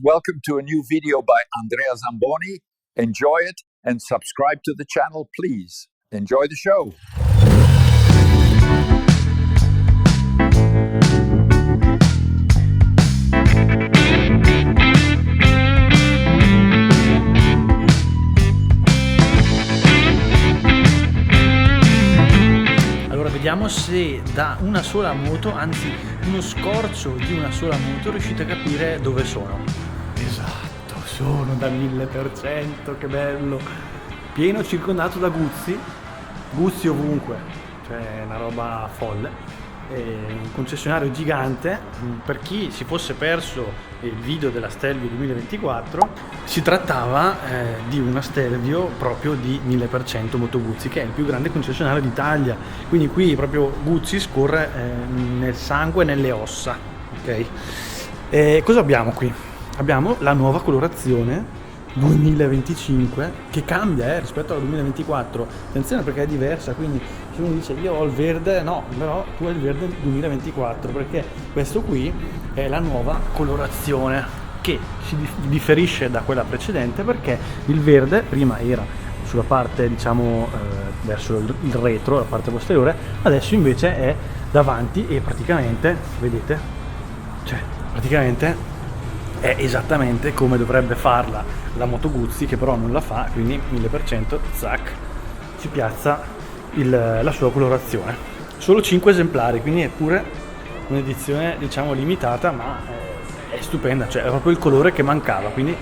Welcome to a new video by Andrea Zamboni. Enjoy it and subscribe to the channel, please. Enjoy the show. Allora vediamo se da una sola moto, anzi uno scorcio di una sola moto, riuscite a capire dove sono. Esatto, sono da 1000%, che bello! Pieno circondato da guzzi ovunque, cioè una roba folle. Un concessionario gigante. Per chi si fosse perso il video della Stelvio 2024, si trattava di una Stelvio proprio di 1000% Moto Guzzi, che è il più grande concessionario d'Italia, quindi qui proprio Guzzi scorre nel sangue e nelle ossa, ok? Cosa abbiamo qui? Abbiamo la nuova colorazione 2025 che cambia rispetto al 2024. Attenzione, perché è diversa, quindi se uno dice io ho il verde, no, però tu hai il verde 2024, perché questo qui è la nuova colorazione che si differisce da quella precedente, perché il verde prima era sulla parte, diciamo, verso il retro, la parte posteriore, adesso invece è davanti e praticamente, vedete, cioè praticamente è esattamente come dovrebbe farla la Moto Guzzi, che però non la fa, quindi 1000%, zac, si piazza la sua colorazione. Solo 5 esemplari, quindi è pure un'edizione, diciamo, limitata, ma è stupenda, cioè è proprio il colore che mancava, quindi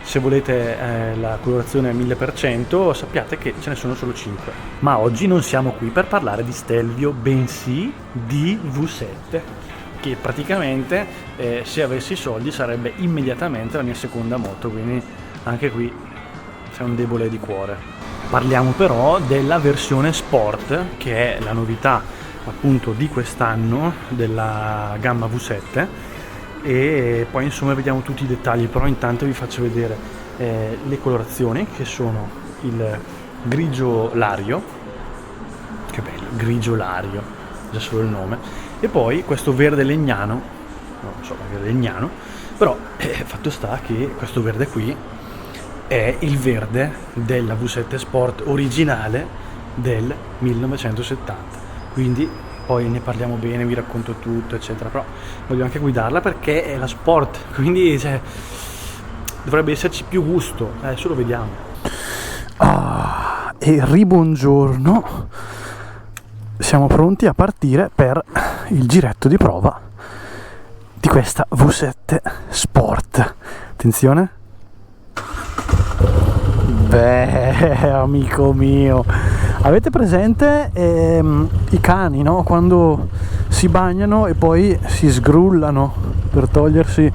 se volete la colorazione 1000% sappiate che ce ne sono solo 5. Ma oggi non siamo qui per parlare di Stelvio, bensì di V7, che praticamente se avessi i soldi sarebbe immediatamente la mia seconda moto, quindi anche qui c'è un debole di cuore. Parliamo però della versione Sport, che è la novità appunto di quest'anno della gamma V7, e poi insomma vediamo tutti i dettagli, però intanto vi faccio vedere le colorazioni, che sono il grigio lario, che bello, grigio lario, già solo il nome, e poi questo verde legnano, non so perché è legnano, però fatto sta che questo verde qui è il verde della V7 Sport originale del 1970, quindi poi ne parliamo bene, vi racconto tutto eccetera, però voglio anche guidarla perché è la Sport, quindi dovrebbe esserci più gusto, adesso lo vediamo. E ribongiorno, siamo pronti a partire per il giretto di prova di questa V7 Sport. Attenzione. Beh, amico mio, avete presente i cani, no? Quando si bagnano e poi si sgrullano per togliersi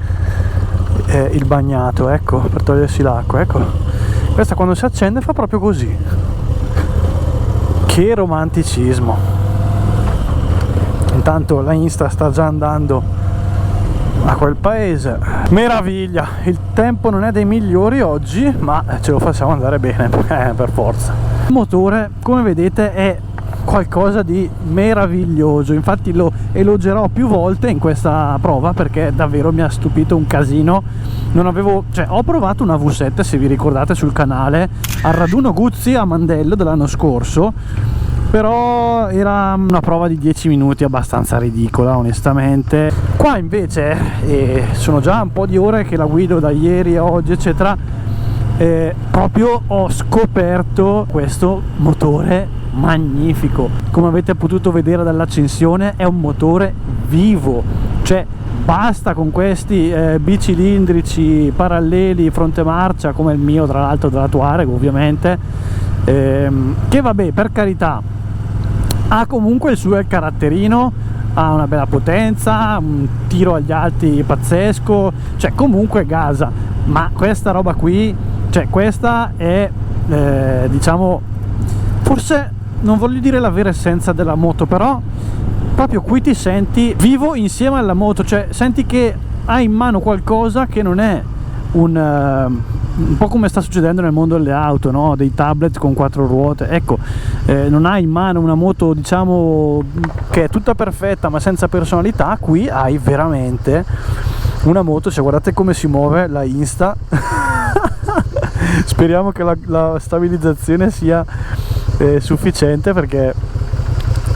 il bagnato, ecco, per togliersi l'acqua, ecco. Questa quando si accende fa proprio così. Che romanticismo. Intanto la Insta sta già andando a quel paese. Meraviglia, il tempo non è dei migliori oggi, ma ce lo facciamo andare bene, per forza. Il motore, come vedete, è qualcosa di meraviglioso, infatti lo elogerò più volte in questa prova perché davvero mi ha stupito un casino. Non avevo, ho provato una V7, se vi ricordate, sul canale al raduno Guzzi a Mandello dell'anno scorso, però era una prova di 10 minuti abbastanza ridicola onestamente. Qua invece sono già un po' di ore che la guido, da ieri a oggi eccetera, proprio ho scoperto questo motore magnifico. Come avete potuto vedere dall'accensione, è un motore vivo, cioè basta con questi bicilindrici paralleli fronte marcia come il mio, tra l'altro della Touareg ovviamente, che vabbè, per carità, ha comunque il suo caratterino, ha una bella potenza, un tiro agli alti pazzesco, cioè comunque gasa. Ma questa roba qui, questa è diciamo, forse non voglio dire la vera essenza della moto, però proprio qui ti senti vivo insieme alla moto, senti che hai in mano qualcosa che non è un po' come sta succedendo nel mondo delle auto, no? Dei tablet con 4 ruote, ecco, non hai in mano una moto, diciamo, che è tutta perfetta ma senza personalità. Qui hai veramente una moto, cioè guardate come si muove la Insta. Speriamo che la stabilizzazione sia sufficiente, perché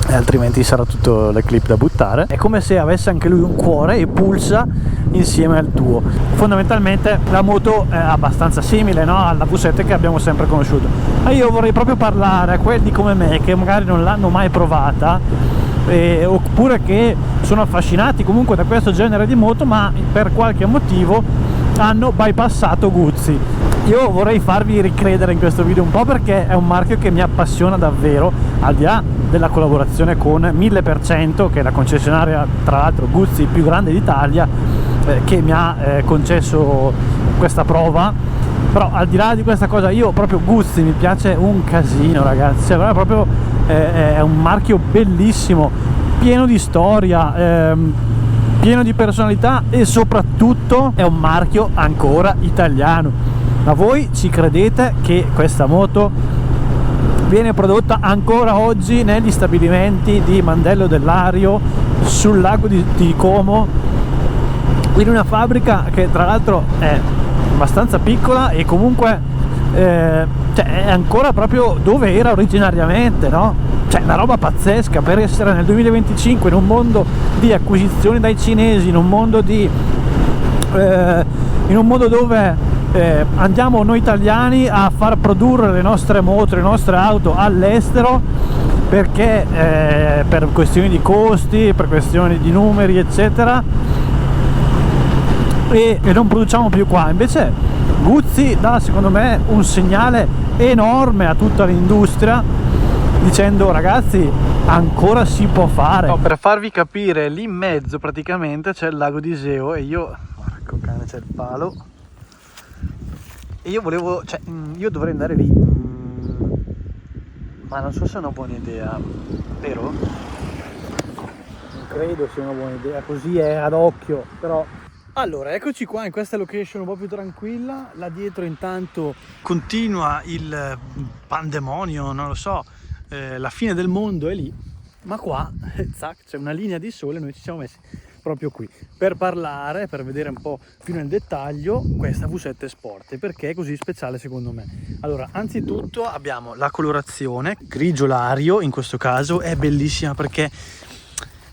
altrimenti sarà tutto le clip da buttare. È come se avesse anche lui un cuore e pulsa insieme al tuo. Fondamentalmente la moto è abbastanza simile, no, alla V7 che abbiamo sempre conosciuto. Ma io vorrei proprio parlare a quelli come me che magari non l'hanno mai provata, oppure che sono affascinati comunque da questo genere di moto ma per qualche motivo hanno bypassato Guzzi. Io vorrei farvi ricredere in questo video un po', perché è un marchio che mi appassiona davvero, al di là della collaborazione con 1000%, che è la concessionaria tra l'altro Guzzi più grande d'Italia, che mi ha concesso questa prova. Però al di là di questa cosa, io proprio Guzzi mi piace un casino, ragazzi, cioè, proprio è un marchio bellissimo, pieno di storia, pieno di personalità, e soprattutto è un marchio ancora italiano. Ma voi ci credete che questa moto viene prodotta ancora oggi negli stabilimenti di Mandello del Lario, sul lago di Como, in una fabbrica che tra l'altro è abbastanza piccola e comunque cioè, è ancora proprio dove era originariamente, no? Cioè, una roba pazzesca per essere nel 2025, in un mondo di acquisizioni dai cinesi, in un mondo dove andiamo noi italiani a far produrre le nostre moto, le nostre auto all'estero, perché per questioni di costi, per questioni di numeri eccetera, e non produciamo più qua. Invece Guzzi dà secondo me un segnale enorme a tutta l'industria, dicendo ragazzi ancora si può fare. No, per farvi capire, lì in mezzo praticamente c'è il lago di Iseo, e io, porco cane, c'è il palo, e io volevo, cioè io dovrei andare lì, ma non so se è una buona idea, vero? Non credo sia una buona idea, così è ad occhio, però. Allora, eccoci qua in questa location un po' più tranquilla. Là dietro intanto continua il pandemonio, non lo so, la fine del mondo è lì, ma qua zac, c'è una linea di sole. Noi ci siamo messi proprio qui per parlare, per vedere un po' più nel dettaglio questa V7 Sport, e perché è così speciale secondo me. Allora, anzitutto abbiamo la colorazione grigio lario, in questo caso è bellissima perché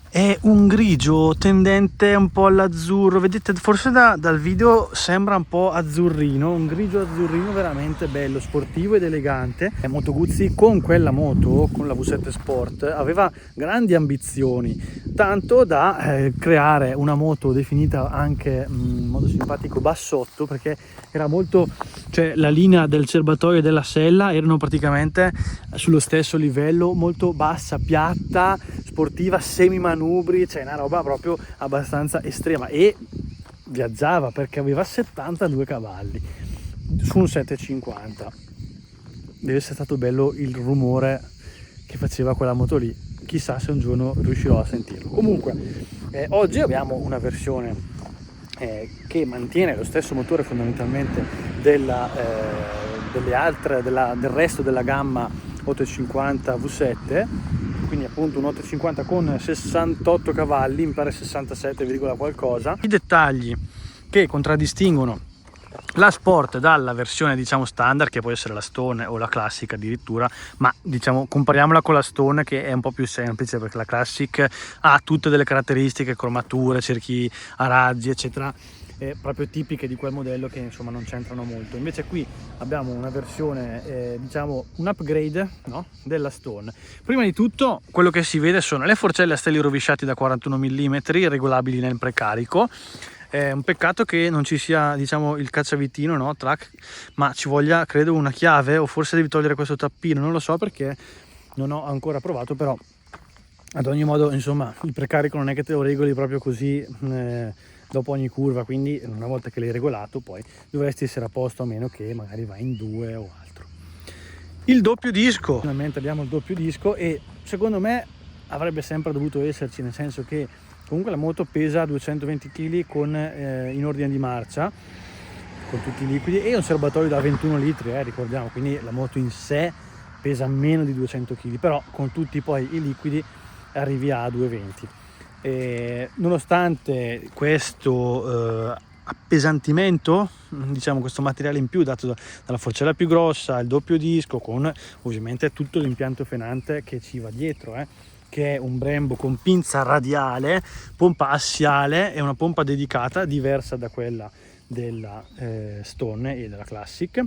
è un grigio tendente un po' all'azzurro, vedete, forse dal video sembra un po' azzurrino, un grigio azzurrino veramente bello, sportivo ed elegante. Moto Guzzi con quella moto, con la V7 Sport, aveva grandi ambizioni, tanto da creare una moto definita anche in modo simpatico bassotto, perché era molto, cioè la linea del serbatoio e della sella erano praticamente sullo stesso livello, molto bassa, piatta, sportiva, semi-manubri, cioè una roba proprio abbastanza estrema, e viaggiava perché aveva 72 cavalli su un 750. Deve essere stato bello il rumore che faceva quella moto lì, chissà se un giorno riuscirò a sentirlo. Comunque oggi abbiamo una versione che mantiene lo stesso motore fondamentalmente del resto della gamma 850 V7, quindi appunto un 850 con 68 cavalli, mi pare 67, qualcosa. I dettagli che contraddistinguono la Sport dalla versione diciamo standard, che può essere la Stone o la Classic addirittura, ma diciamo compariamola con la Stone, che è un po' più semplice, perché la Classic ha tutte delle caratteristiche, cromature, cerchi a raggi eccetera, proprio tipiche di quel modello, che insomma non c'entrano molto. Invece qui abbiamo una versione diciamo un upgrade, no? Della Stone. Prima di tutto quello che si vede sono le forcelle a steli rovesciati da 41 mm regolabili nel precarico. È un peccato che non ci sia diciamo il cacciavitino, no, track, ma ci voglia credo una chiave, o forse devi togliere questo tappino, non lo so perché non ho ancora provato. Però ad ogni modo insomma il precarico non è che te lo regoli proprio così dopo ogni curva, quindi una volta che l'hai regolato poi dovresti essere a posto, a meno che magari vai in 2 o altro. Il doppio disco, finalmente abbiamo il doppio disco, e secondo me avrebbe sempre dovuto esserci, nel senso che comunque la moto pesa 220 kg con in ordine di marcia, con tutti i liquidi, e un serbatoio da 21 litri, ricordiamo, quindi la moto in sé pesa meno di 200 kg, però con tutti poi i liquidi arrivi a 220. Nonostante questo appesantimento, diciamo questo materiale in più dato dalla forcella più grossa, il doppio disco, con ovviamente tutto l'impianto frenante che ci va dietro, che è un Brembo con pinza radiale, pompa assiale e una pompa dedicata diversa da quella della Stone e della Classic.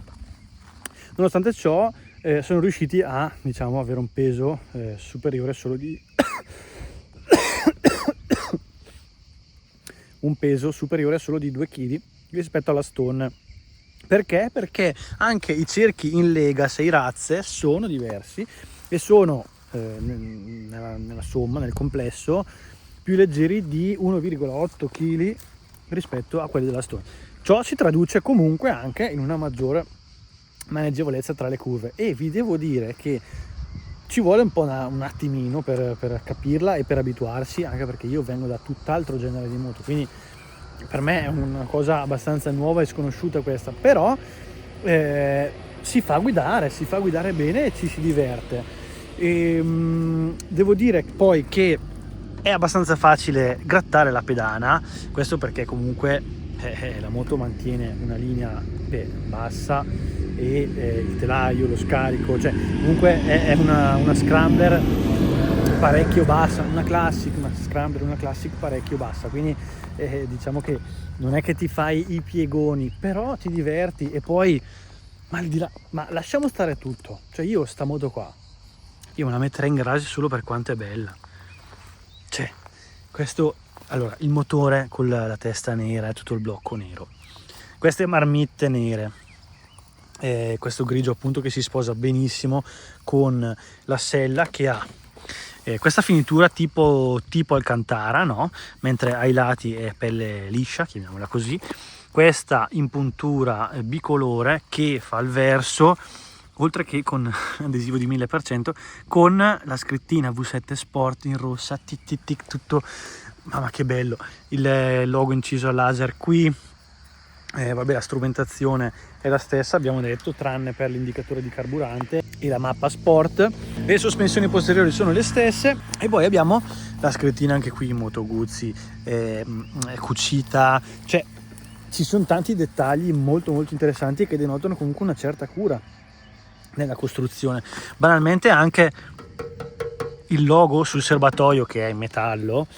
Nonostante ciò sono riusciti a, diciamo, avere un peso superiore solo di un peso superiore solo di 2 kg rispetto alla Stone. Perché? Perché anche i cerchi in lega 6 razze sono diversi e sono nella somma, nel complesso, più leggeri di 1,8 kg rispetto a quelli della Stone. Ciò si traduce comunque anche in una maggiore maneggevolezza tra le curve, e vi devo dire che ci vuole un po' un attimino per capirla e per abituarsi, anche perché io vengo da tutt'altro genere di moto, quindi per me è una cosa abbastanza nuova e sconosciuta questa, però si fa guidare bene e ci si diverte. Devo dire poi che è abbastanza facile grattare la pedana, questo perché comunque la moto mantiene una linea bassa e il telaio, lo scarico, cioè comunque è una scrambler parecchio bassa, una classic parecchio bassa, quindi diciamo che non è che ti fai i piegoni, però ti diverti. E poi ma lasciamo stare tutto, cioè io sta moto qua io me la metterei in garage solo per quanto è bella, cioè questo, allora, il motore con la testa nera e tutto il blocco nero, queste marmitte nere, questo grigio appunto che si sposa benissimo con la sella che ha questa finitura tipo Alcantara, no? Mentre ai lati è pelle liscia, chiamiamola così, questa impuntura bicolore che fa il verso, oltre che con adesivo di 1000%, con la scrittina V7 Sport in rossa, tic tic tic, tutto, mamma che bello, il logo inciso a laser qui. Vabbè, la strumentazione è la stessa, abbiamo detto, tranne per l'indicatore di carburante e la mappa sport. Le sospensioni posteriori sono le stesse e poi abbiamo la scrittina anche qui Moto Guzzi, cucita, cioè ci sono tanti dettagli molto molto interessanti che denotano comunque una certa cura nella costruzione. Banalmente anche il logo sul serbatoio, che è in metallo,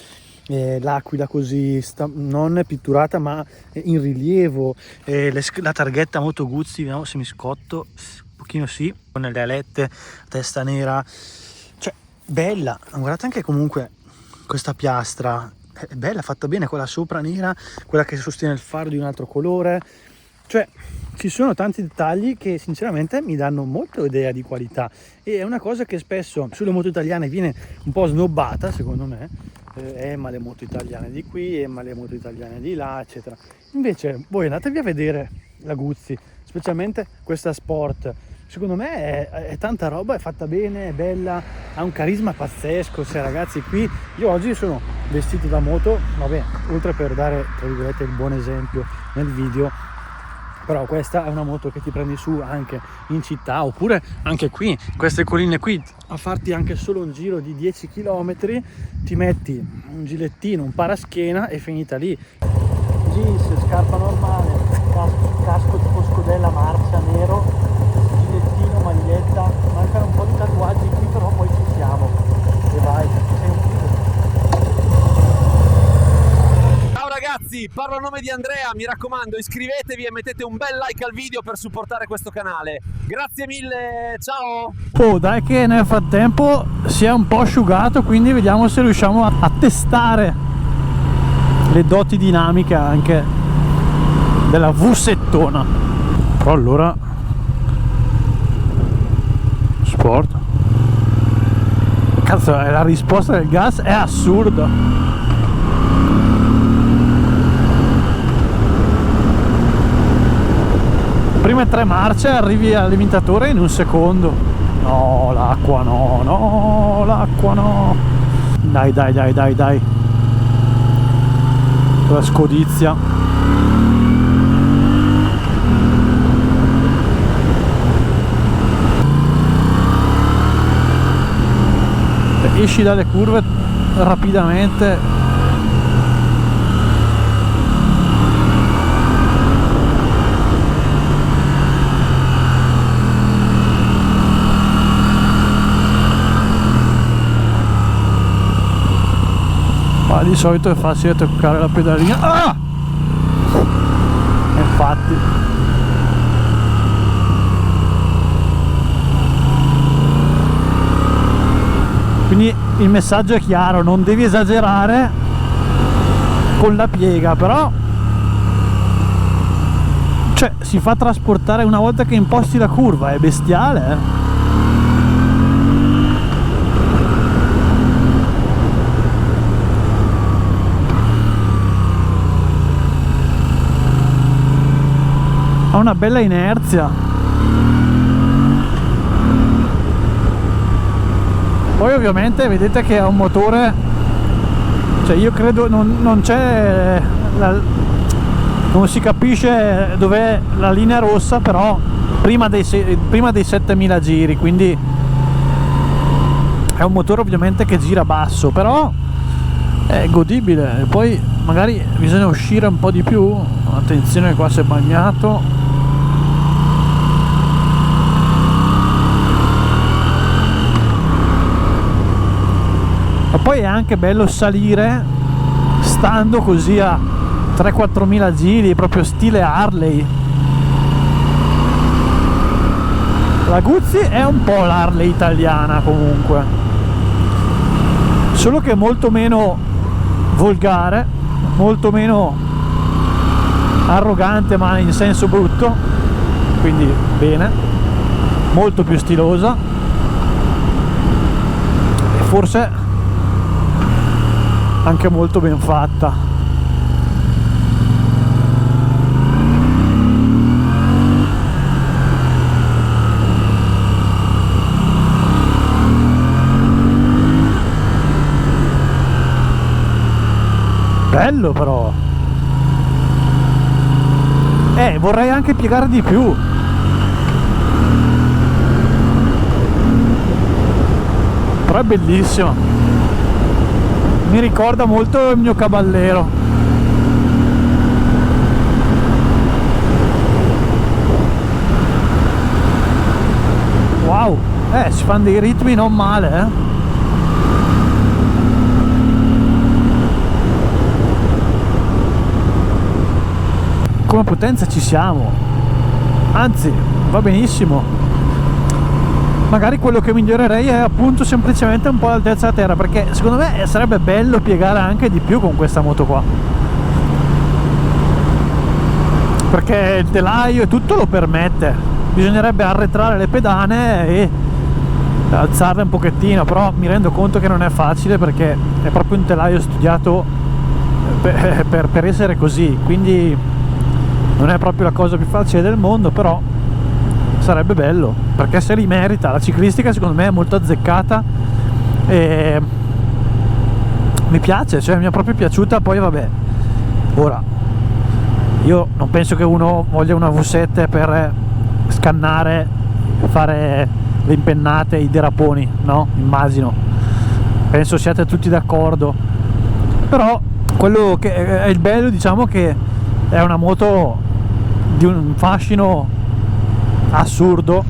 l'aquila così non pitturata ma in rilievo, la targhetta Moto Guzzi, vediamo se mi scotto un pochino, sì, con le alette, testa nera, cioè bella. Guardate anche comunque questa piastra, è bella, fatta bene, quella sopra nera, quella che sostiene il faro di un altro colore, cioè ci sono tanti dettagli che sinceramente mi danno molto idea di qualità, e è una cosa che spesso sulle moto italiane viene un po' snobbata, secondo me, ma le moto italiane di qui, ma le moto italiane di là, eccetera. Invece voi andatevi a vedere la Guzzi, specialmente questa Sport, secondo me è tanta roba, è fatta bene, è bella, ha un carisma pazzesco. Cioè ragazzi, qui io oggi sono vestito da moto, vabbè, oltre per dare tra virgolette il buon esempio nel video, però questa è una moto che ti prendi su anche in città, oppure anche qui, queste colline qui, a farti anche solo un giro di 10 km, ti metti un gilettino, un paraschiena e finita lì. Jeans, scarpa normale, casco tipo scodella marcia nero, gilettino, maglietta, mancano un po' di tatuaggi qui, però poi ci siamo e vai, sei un figo. Ciao ragazzi, parlo a nome di Andrea, mi raccomando iscrivetevi e mettete un bel like al video per supportare questo canale. Grazie mille, ciao! Oh, dai che nel frattempo si è un po' asciugato, quindi vediamo se riusciamo a testare le doti dinamiche anche della V7. Però allora Sport, cazzo, la risposta del gas è assurda. Prime 3 marce arrivi al limitatore in un secondo. No, l'acqua no, l'acqua no. Dai. La scodizia. Esci dalle curve rapidamente di solito è facile toccare la pedalina. Ah! Infatti. Quindi il messaggio è chiaro, non devi esagerare con la piega, però cioè si fa trasportare una volta che imposti la curva, è bestiale, eh? Ha una bella inerzia. Poi ovviamente vedete che è un motore, cioè io credo non c'è non si capisce dov'è la linea rossa, però prima dei 7000 giri, quindi è un motore ovviamente che gira basso, però è godibile. Poi magari bisogna uscire un po' di più. Attenzione, qua si è bagnato. Ma poi è anche bello salire stando così a 3-4 mila giri, proprio stile Harley. La Guzzi è un po' l'Harley italiana comunque, solo che è molto meno volgare, molto meno arrogante, ma in senso brutto, quindi bene, molto più stilosa e forse anche molto ben fatta. Bello però, vorrei anche piegare di più. Però è bellissima, mi ricorda molto il mio Caballero. Wow, si fanno dei ritmi non male, eh. Come potenza ci siamo, anzi va benissimo. Magari quello che migliorerei è appunto semplicemente un po' l'altezza da terra, perché secondo me sarebbe bello piegare anche di più con questa moto qua, perché il telaio e tutto lo permette. Bisognerebbe arretrare le pedane e alzarle un pochettino, però mi rendo conto che non è facile, perché è proprio un telaio studiato per essere così, quindi non è proprio la cosa più facile del mondo, però sarebbe bello, perché se li merita. La ciclistica secondo me è molto azzeccata e mi piace, cioè mi è proprio piaciuta. Poi vabbè, ora io non penso che uno voglia una V7 per scannare, fare le impennate, i deraponi, no? Immagino, penso siate tutti d'accordo, però quello che è il bello, diciamo, che è una moto di un fascino assurdo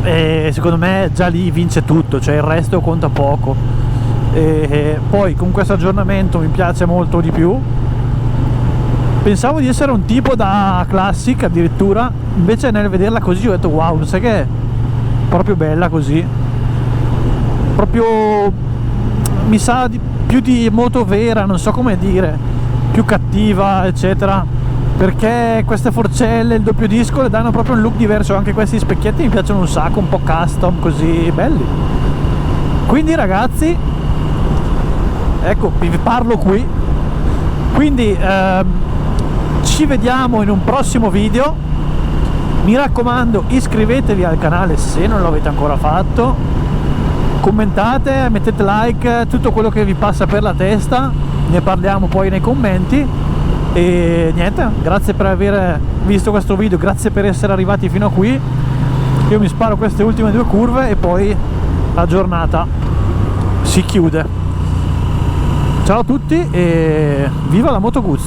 e secondo me già lì vince tutto, cioè il resto conta poco. E poi con questo aggiornamento mi piace molto di più. Pensavo di essere un tipo da classic addirittura, invece nel vederla così ho detto wow, sai che è proprio bella così, proprio mi sa più di moto vera, non so come dire, più cattiva eccetera, perché queste forcelle, il doppio disco le danno proprio un look diverso. Anche questi specchietti mi piacciono un sacco, un po' custom, così belli. Quindi ragazzi, ecco, vi parlo qui, quindi ci vediamo in un prossimo video. Mi raccomando, iscrivetevi al canale se non l'avete ancora fatto, commentate, mettete like, tutto quello che vi passa per la testa, ne parliamo poi nei commenti. E niente, grazie per aver visto questo video, grazie per essere arrivati fino a qui. Io mi sparo queste ultime 2 curve e poi la giornata si chiude. Ciao a tutti e viva la Moto Guzzi!